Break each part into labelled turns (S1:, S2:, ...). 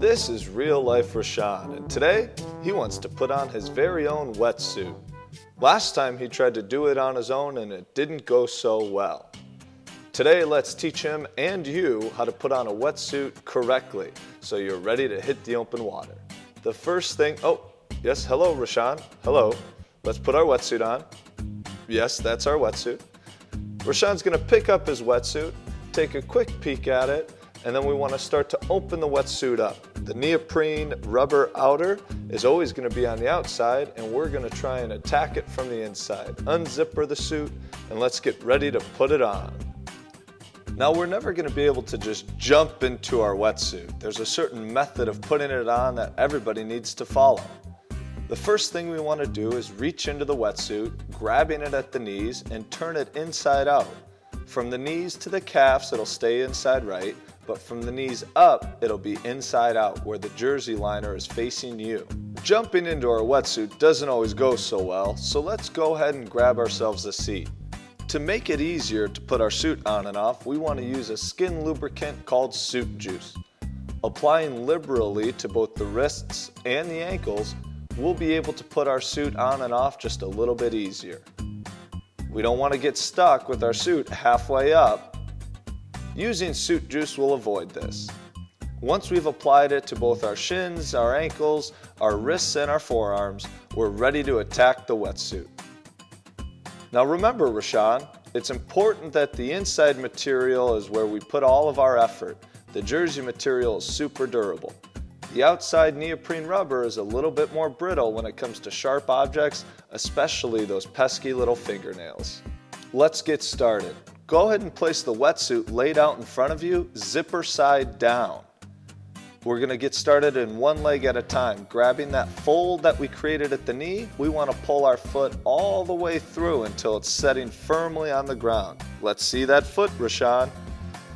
S1: This is Real Life Rishan, and today he wants to put on his very own wetsuit. Last time he tried to do it on his own and it didn't go so well. Today let's teach him and you how to put on a wetsuit correctly so you're ready to hit the open water. The first thing, yes, hello Rishan, hello. Let's put our wetsuit on. Yes, that's our wetsuit. Rishan's going to pick up his wetsuit, take a quick peek at it, and then we want to start to open the wetsuit up. The neoprene rubber outer is always going to be on the outside, and we're going to try and attack it from the inside. Unzipper the suit, and let's get ready to put it on. Now we're never going to be able to just jump into our wetsuit. There's a certain method of putting it on that everybody needs to follow. The first thing we want to do is reach into the wetsuit, grabbing it at the knees, and turn it inside out. From the knees to the calves, it'll stay inside right, but from the knees up, it'll be inside out, where the jersey liner is facing you. Jumping into our wetsuit doesn't always go so well, so let's go ahead and grab ourselves a seat. To make it easier to put our suit on and off, we want to use a skin lubricant called suit juice. Applying liberally to both the wrists and the ankles, we'll be able to put our suit on and off just a little bit easier. We don't want to get stuck with our suit halfway up. Using suit juice will avoid this. Once we've applied it to both our shins, our ankles, our wrists, and our forearms, we're ready to attack the wetsuit. Now remember, Rishan, it's important that the inside material is where we put all of our effort. The jersey material is super durable. The outside neoprene rubber is a little bit more brittle when it comes to sharp objects, especially those pesky little fingernails. Let's get started. Go ahead and place the wetsuit laid out in front of you, zipper side down. We're going to get started in one leg at a time. Grabbing that fold that we created at the knee, we want to pull our foot all the way through until it's setting firmly on the ground. Let's see that foot, Rishan.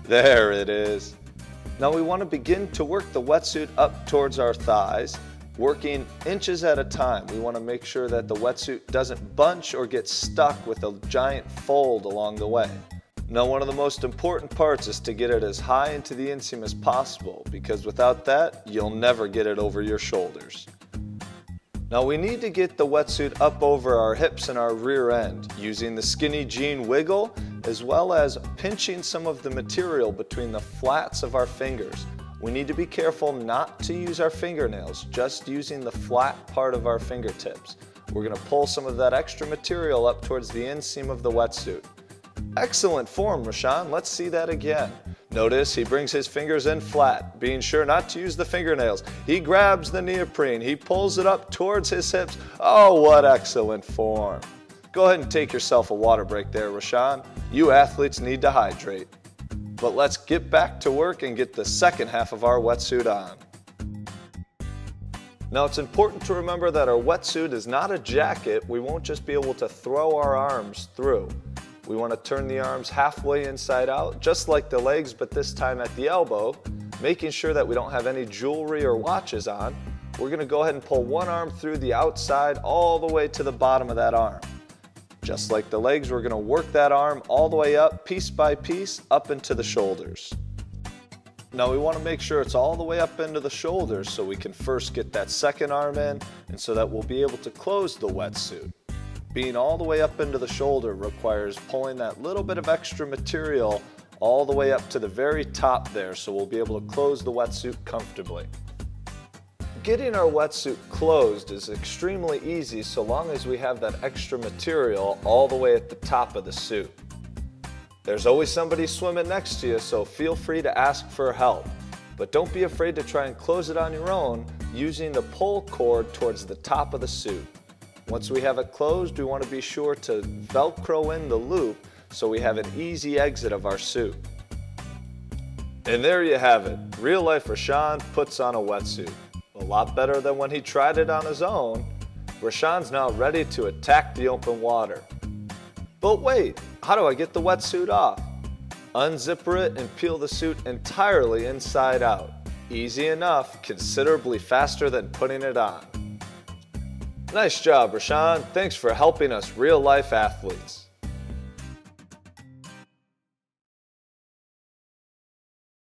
S1: There it is. Now we want to begin to work the wetsuit up towards our thighs, working inches at a time. We want to make sure that the wetsuit doesn't bunch or get stuck with a giant fold along the way. Now one of the most important parts is to get it as high into the inseam as possible, because without that, you'll never get it over your shoulders. Now we need to get the wetsuit up over our hips and our rear end, using the skinny jean wiggle, as well as pinching some of the material between the flats of our fingers. We need to be careful not to use our fingernails, just using the flat part of our fingertips. We're going to pull some of that extra material up towards the inseam of the wetsuit. Excellent form, Rishan. Let's see that again. Notice he brings his fingers in flat, being sure not to use the fingernails. He grabs the neoprene, he pulls it up towards his hips. Oh, what excellent form. Go ahead and take yourself a water break there, Rishan. You athletes need to hydrate. But let's get back to work and get the second half of our wetsuit on. Now it's important to remember that our wetsuit is not a jacket. We won't just be able to throw our arms through. We want to turn the arms halfway inside out, just like the legs, but this time at the elbow, making sure that we don't have any jewelry or watches on. We're going to go ahead and pull one arm through the outside all the way to the bottom of that arm. Just like the legs, we're going to work that arm all the way up, piece by piece, up into the shoulders. Now we want to make sure it's all the way up into the shoulders so we can first get that second arm in, and so that we'll be able to close the wetsuit. Being all the way up into the shoulder requires pulling that little bit of extra material all the way up to the very top there, so we'll be able to close the wetsuit comfortably. Getting our wetsuit closed is extremely easy so long as we have that extra material all the way at the top of the suit. There's always somebody swimming next to you, so feel free to ask for help. But don't be afraid to try and close it on your own using the pull cord towards the top of the suit. Once we have it closed, we want to be sure to Velcro in the loop so we have an easy exit of our suit. And there you have it. Real Life Rishan puts on a wetsuit. A lot better than when he tried it on his own. Rishan's now ready to attack the open water. But wait, how do I get the wetsuit off? Unzipper it and peel the suit entirely inside out. Easy enough, considerably faster than putting it on. Nice job, Rishan. Thanks for helping us real-life athletes.